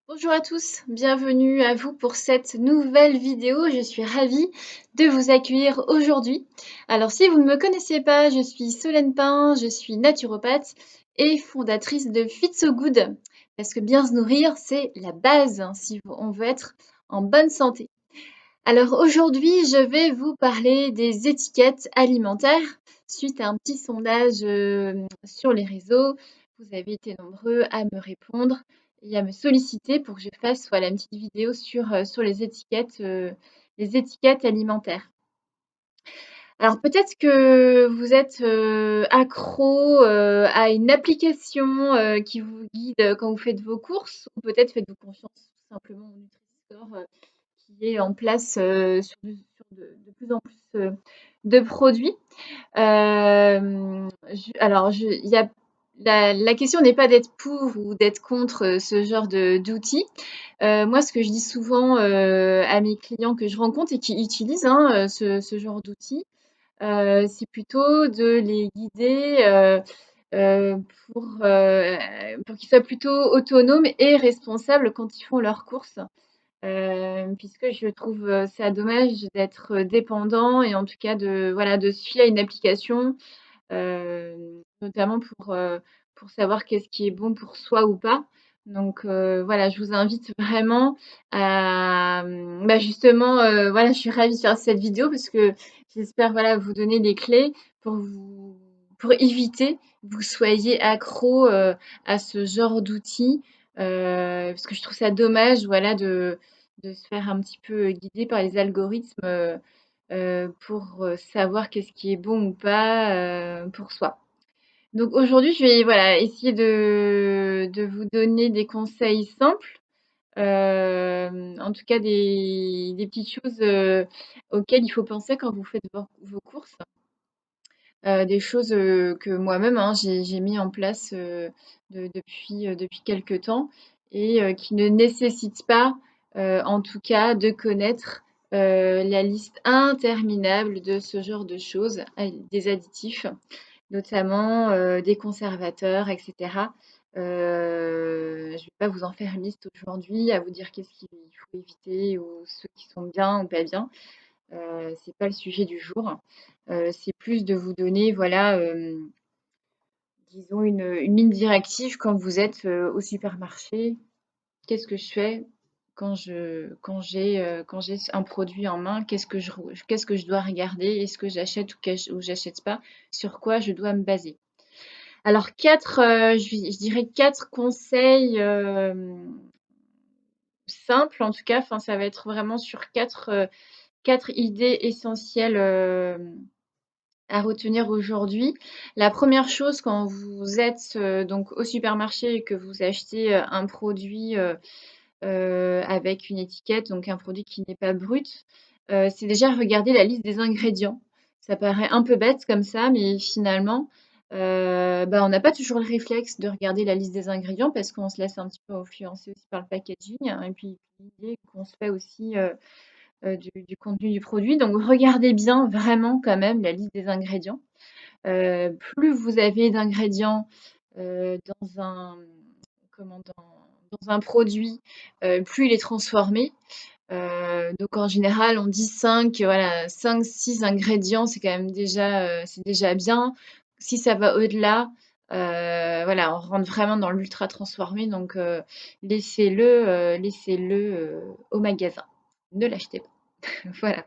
Bonjour à tous, bienvenue à vous pour cette nouvelle vidéo. Je suis ravie de vous accueillir aujourd'hui. Alors, si vous ne me connaissez pas, je suis Solène Pain, je suis naturopathe et fondatrice de Fit So Good. Parce que bien se nourrir, c'est la base si on veut être en bonne santé. Alors aujourd'hui, je vais vous parler des étiquettes alimentaires suite à un petit sondage sur les réseaux. Vous avez été nombreux à me répondre et à me solliciter pour que je fasse voilà, une petite vidéo sur les étiquettes alimentaires. Alors peut-être que vous êtes accro à une application qui vous guide quand vous faites vos courses, ou peut-être faites-vous confiance tout simplement au Nutri-Score qui est en place sur de plus en plus de produits. Il y a, la question n'est pas d'être pour ou d'être contre ce genre d'outils. Moi, ce que je dis souvent à mes clients que je rencontre et qui utilisent ce genre d'outils, c'est plutôt de les guider euh, pour, euh, pour qu'ils soient plutôt autonomes et responsables quand ils font leurs courses. Puisque je trouve ça dommage d'être dépendant et en tout cas de se fier à une application, notamment pour savoir qu'est-ce qui est bon pour soi ou pas. Donc voilà, je vous invite vraiment à justement, voilà, je suis ravie de faire cette vidéo parce que j'espère voilà, vous donner les clés pour éviter que vous soyez accro à ce genre d'outils. Parce que je trouve ça dommage voilà, de se faire un petit peu guider par les algorithmes pour savoir qu'est-ce qui est bon ou pas pour soi. Donc aujourd'hui, je vais voilà, essayer de vous donner des conseils simples, en tout cas des petites choses auxquelles il faut penser quand vous faites vos courses. Des choses que moi-même j'ai mis en place depuis quelques temps et qui ne nécessitent pas, en tout cas, de connaître la liste interminable de ce genre de choses, des additifs notamment des conservateurs, etc. Je ne vais pas vous en faire une liste aujourd'hui, à vous dire qu'est-ce qu'il faut éviter ou ceux qui sont bien ou pas bien. C'est pas le sujet du jour. C'est plus de vous donner, voilà, disons une ligne directive quand vous êtes au supermarché. Qu'est-ce que je fais quand j'ai un produit en main? Qu'est-ce que je dois regarder? Est-ce que j'achète ou j'achète pas? Sur quoi je dois me baser? Alors je dirais 4 conseils, simples en tout cas, enfin ça va être vraiment sur 4 idées essentielles, à retenir aujourd'hui. La première chose quand vous êtes, donc au supermarché et que vous achetez, un produit, avec une étiquette, donc un produit qui n'est pas brut, c'est déjà regarder la liste des ingrédients. Ça paraît un peu bête comme ça, mais finalement, on n'a pas toujours le réflexe de regarder la liste des ingrédients parce qu'on se laisse un petit peu influencer aussi par le packaging, hein, et puis l'idée qu'on se fait aussi, du contenu du produit. Donc regardez bien vraiment quand même la liste des ingrédients. Plus vous avez d'ingrédients, dans un comment? Dans un produit, plus il est transformé. Donc en général, on dit 5, voilà, 5-6 ingrédients, c'est quand même déjà, c'est déjà bien. Si ça va au-delà, voilà, on rentre vraiment dans l'ultra transformé, donc laissez-le, au magasin. Ne l'achetez pas. Voilà.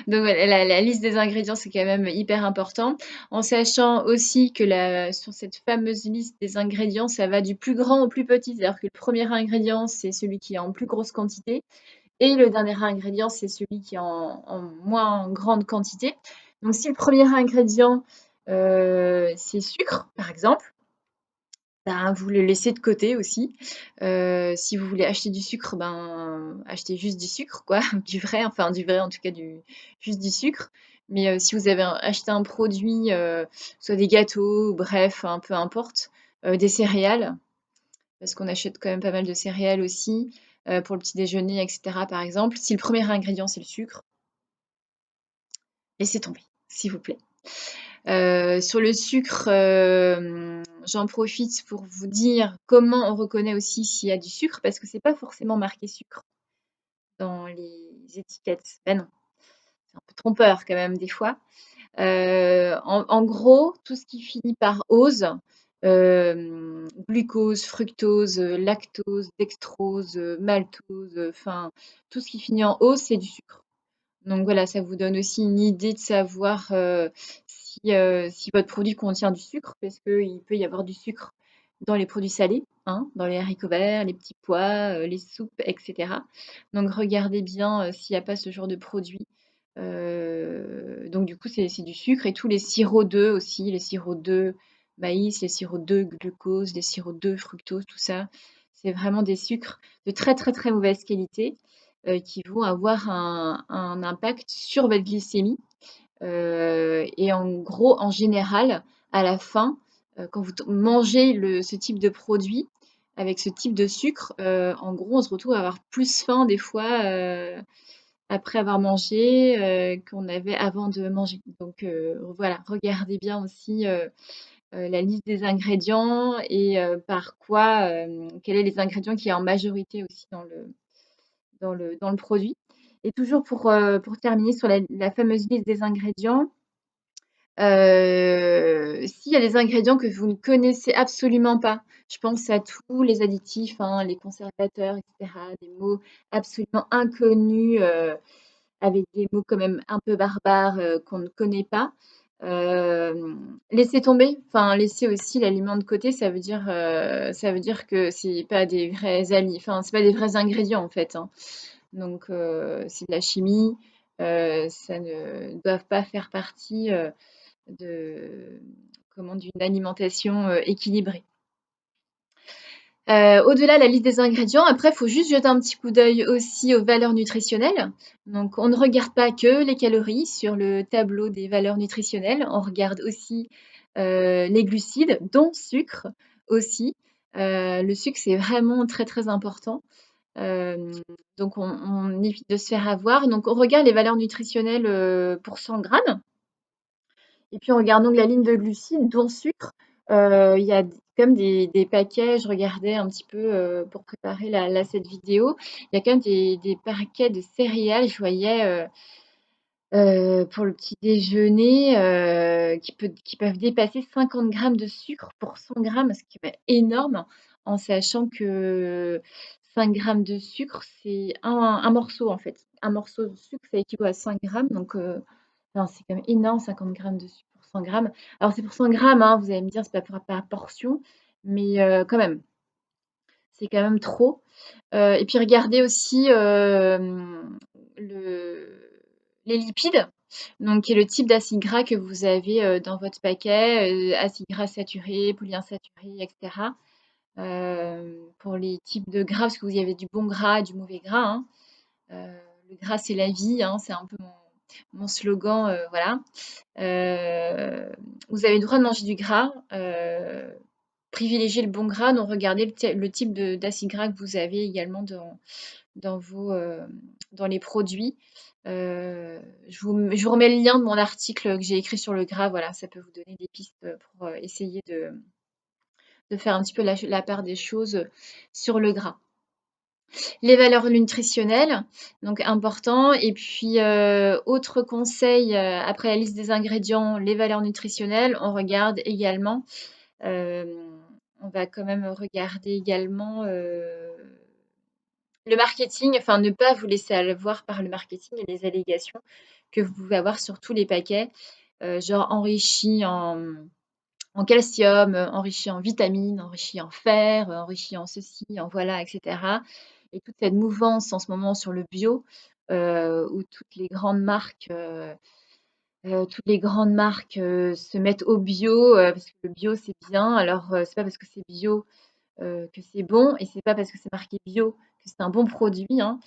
Donc voilà, la liste des ingrédients, c'est quand même hyper important. En sachant aussi que sur cette fameuse liste des ingrédients, ça va du plus grand au plus petit. C'est-à-dire que le premier ingrédient, c'est celui qui est en plus grosse quantité. Et le dernier ingrédient, c'est celui qui est en moins grande quantité. Donc si le premier ingrédient, c'est sucre, par exemple, ben, vous le laissez de côté aussi. Si vous voulez acheter du sucre, ben, achetez juste du sucre, quoi, du vrai en tout cas, juste du sucre. Mais si vous avez acheté un produit, soit des gâteaux, bref, hein, peu importe, des céréales, parce qu'on achète quand même pas mal de céréales aussi, pour le petit déjeuner, etc. par exemple. Si le premier ingrédient c'est le sucre, laissez tomber, s'il vous plaît. Sur le sucre, j'en profite pour vous dire comment on reconnaît aussi s'il y a du sucre, parce que c'est pas forcément marqué sucre dans les étiquettes. Ben non, c'est un peu trompeur quand même des fois. En gros, tout ce qui finit par ose, glucose, fructose, lactose, dextrose, maltose, enfin tout ce qui finit en ose, c'est du sucre. Donc voilà, ça vous donne aussi une idée de savoir si votre produit contient du sucre, parce qu'il peut y avoir du sucre dans les produits salés, hein, dans les haricots verts, les petits pois, les soupes, etc. Donc regardez bien s'il n'y a pas ce genre de produit. Donc du coup, c'est du sucre et tous les sirops d'œufs aussi, les sirops d'œufs maïs, les sirops d'œufs glucose, les sirops d'œufs fructose, tout ça, c'est vraiment des sucres de très très très mauvaise qualité qui vont avoir un impact sur votre glycémie. Et en gros, en général, à la fin, quand vous mangez ce type de produit, avec ce type de sucre, en gros, on se retrouve à avoir plus faim des fois après avoir mangé qu'on avait avant de manger. Donc voilà, regardez bien aussi la liste des ingrédients et par quoi, quels sont les ingrédients qui est en majorité aussi dans le produit. Et toujours pour terminer sur la fameuse liste des ingrédients, s'il y a des ingrédients que vous ne connaissez absolument pas, je pense à tous les additifs, hein, les conservateurs, etc., des mots absolument inconnus, avec des mots quand même un peu barbares qu'on ne connaît pas. Laissez tomber, enfin laissez aussi l'aliment de côté, ça veut dire que c'est pas des vrais enfin c'est pas des vrais ingrédients en fait, hein. Donc c'est de la chimie, ça ne doivent pas faire partie de d'une alimentation équilibrée. Au-delà de la liste des ingrédients, après, il faut juste jeter un petit coup d'œil aussi aux valeurs nutritionnelles. Donc, on ne regarde pas que les calories sur le tableau des valeurs nutritionnelles, on regarde aussi les glucides, dont sucre aussi. Le sucre, c'est vraiment très très important. Donc, on évite de se faire avoir. Donc, on regarde les valeurs nutritionnelles pour 100 grammes. Et puis en regardant la ligne de glucides, dont sucre, il y a comme des paquets, je regardais un petit peu pour préparer cette vidéo, il y a quand même des paquets de céréales, je voyais pour le petit déjeuner qui peuvent dépasser 50 grammes de sucre pour 100 grammes, ce qui est énorme, en sachant que 5 grammes de sucre, c'est un morceau en fait. Un morceau de sucre, ça équivaut à 5 grammes, donc non, c'est quand même énorme, 50 grammes de sucre pour 100 grammes. Alors c'est pour 100 grammes, hein, vous allez me dire, c'est pas par portion, mais quand même, c'est quand même trop. Et puis regardez aussi les lipides, donc qui est le type d'acide gras que vous avez dans votre paquet, acides gras saturés, polyinsaturés, etc. Pour les types de gras, parce que vous y avez du bon gras et du mauvais gras, hein. Le gras, c'est la vie, hein, c'est un peu mon slogan, voilà. Vous avez le droit de manger du gras, privilégiez le bon gras, donc regardez le type d'acide gras que vous avez également dans les produits. Je vous remets le lien de mon article que j'ai écrit sur le gras, voilà, ça peut vous donner des pistes pour essayer de faire un petit peu la part des choses sur le gras. Les valeurs nutritionnelles, donc important. Et puis, autre conseil, après la liste des ingrédients, les valeurs nutritionnelles, on regarde également, on va quand même regarder également le marketing, enfin ne pas vous laisser avoir par le marketing et les allégations que vous pouvez avoir sur tous les paquets, genre enrichi en calcium, enrichi en vitamines, enrichi en fer, enrichi en ceci, en voilà, etc. Et toute cette mouvance en ce moment sur le bio, où toutes les grandes marques se mettent au bio, parce que le bio c'est bien. Alors, c'est pas parce que c'est bio que c'est bon, et c'est pas parce que c'est marqué bio que c'est un bon produit, hein.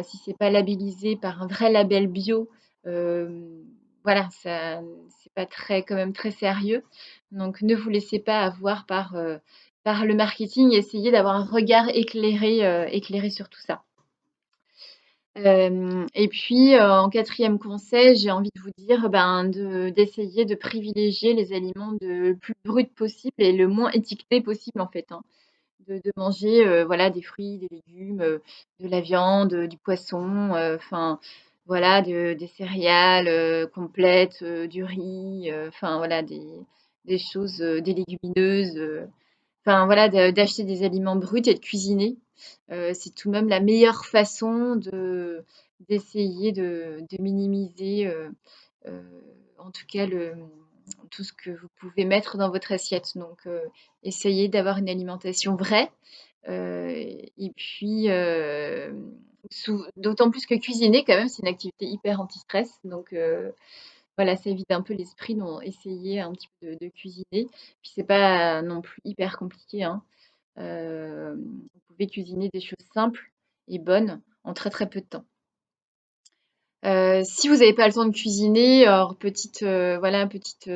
Si c'est pas labellisé par un vrai label bio, voilà, ça c'est pas très quand même très sérieux. Donc ne vous laissez pas avoir par le marketing, essayez d'avoir un regard éclairé sur tout ça. Et puis, en quatrième conseil, j'ai envie de vous dire, ben, d'essayer de privilégier les aliments le plus bruts possible et le moins étiquetés possible, en fait, hein. De manger, voilà, des fruits, des légumes, de la viande, du poisson, enfin, voilà, des céréales, complètes, du riz, enfin, voilà, des choses, des légumineuses, enfin, voilà, d'acheter des aliments bruts et de cuisiner. C'est tout de même la meilleure façon d'essayer de minimiser, heu, en tout cas tout ce que vous pouvez mettre dans votre assiette. Donc, essayez d'avoir une alimentation vraie. Et puis, d'autant plus que cuisiner quand même, c'est une activité hyper anti-stress. Donc, voilà, ça évite un peu l'esprit, donc essayez un petit peu de cuisiner. Puis c'est pas non plus hyper compliqué, hein. Vous pouvez cuisiner des choses simples et bonnes en très, très peu de temps. Si vous n'avez pas le temps de cuisiner, alors voilà, petite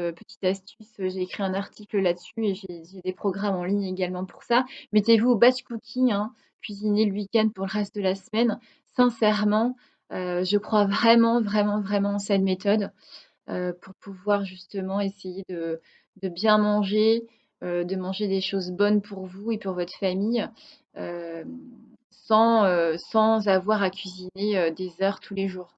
astuce, j'ai écrit un article là-dessus et j'ai des programmes en ligne également pour ça. Mettez-vous au batch cooking, hein, cuisinez le week-end pour le reste de la semaine. Sincèrement, je crois vraiment, vraiment, vraiment en cette méthode, pour pouvoir justement essayer de bien manger, de manger des choses bonnes pour vous et pour votre famille, hem, sans avoir à cuisiner, des heures tous les jours.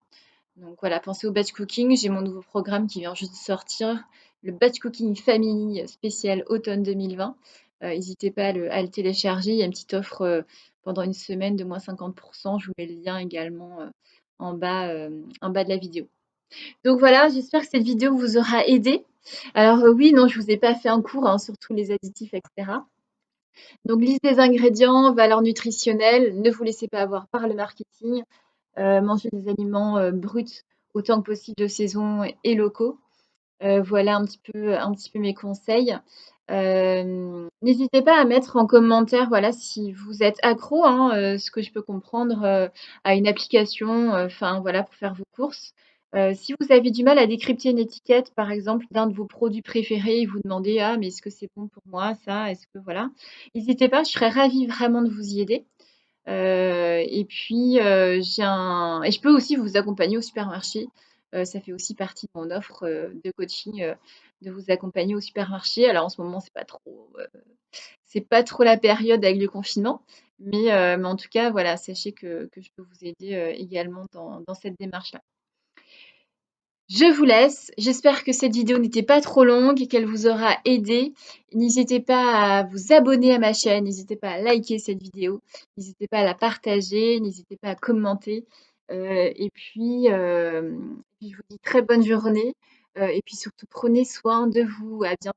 Donc voilà, pensez au batch cooking. J'ai mon nouveau programme qui vient juste de sortir, le batch cooking family spécial automne 2020. N'hésitez pas à le télécharger. Il y a une petite offre pendant une semaine de moins 50%. Je vous mets le lien également en bas de la vidéo. Donc voilà, j'espère que cette vidéo vous aura aidé. Alors oui, non, je vous ai pas fait un cours, hein, sur tous les additifs, etc. Donc liste des ingrédients, valeurs nutritionnelles, ne vous laissez pas avoir par le marketing. Manger des aliments bruts autant que possible de saison et locaux. Voilà un petit peu mes conseils. N'hésitez pas à mettre en commentaire, voilà, si vous êtes accro, hein, ce que je peux comprendre, à une application, enfin voilà, pour faire vos courses. Si vous avez du mal à décrypter une étiquette, par exemple, d'un de vos produits préférés et vous demandez: «Ah, mais est-ce que c'est bon pour moi ça? Est-ce que» voilà. N'hésitez pas, je serais ravie vraiment de vous y aider. Et puis, je peux aussi vous accompagner au supermarché. Ça fait aussi partie de mon offre, de coaching, de vous accompagner au supermarché. Alors en ce moment, c'est pas trop la période avec le confinement, mais en tout cas, voilà, sachez que je peux vous aider, également dans cette démarche-là. Je vous laisse. J'espère que cette vidéo n'était pas trop longue et qu'elle vous aura aidé. N'hésitez pas à vous abonner à ma chaîne, n'hésitez pas à liker cette vidéo, n'hésitez pas à la partager, n'hésitez pas à commenter. Et puis je vous dis très bonne journée, et puis surtout prenez soin de vous. À bientôt.